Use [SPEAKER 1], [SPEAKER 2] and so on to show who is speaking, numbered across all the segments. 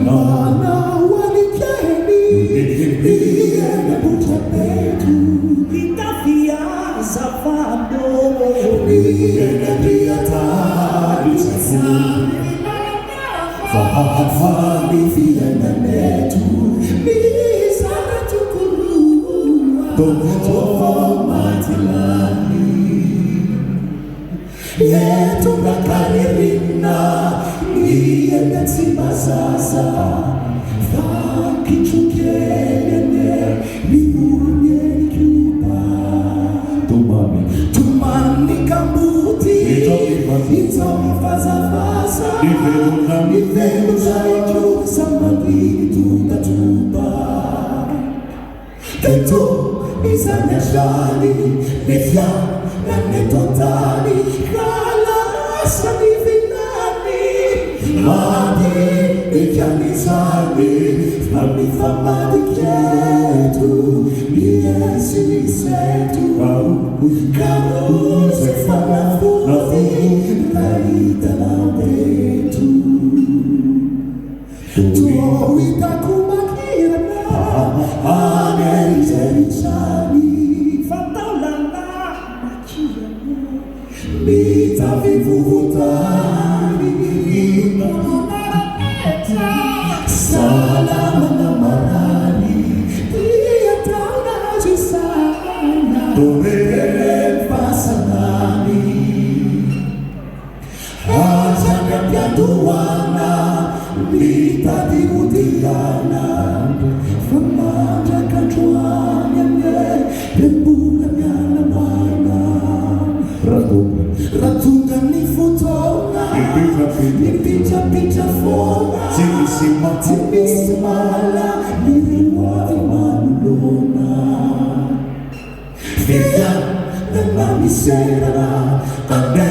[SPEAKER 1] Mwana walikeni Niye buta petu Itafia zafado Niye biatari Fahafani fiena netu Misana tukuru Tomo matilani Yetu ngakaririna Niye ngatsimbazaza Fakichukene Niunye nikyupa Tumani kambuti Itomifazafaza Nivelu zaitu Samani tukatupa Ketu Izanyashani Nifya Nanetotani Kala Sanivinani Madi Ikanizani Namifamadi Ketu Niesi Nisetu Karu Sefalafu Laita Naudetu Tuoita kumakirana Aneriterichani Fataulana Makirana Mita vivutani Salama na marani Dia tauna jisana Tumele pasanani Hajanga piaduana Mita diutiana Famata kajuanya Pembuna nyana maina Ratunga ni fotona Nipicha fona Timisimala Niriwa imanulona Fia Nana miserana Ane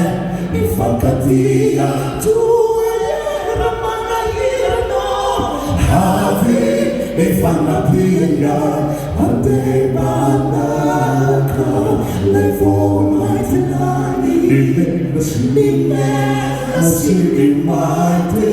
[SPEAKER 1] Ifakatia Tuayera manayirano Havi Ifanapia Ante manaka Levo maitinani Nime Asiri maite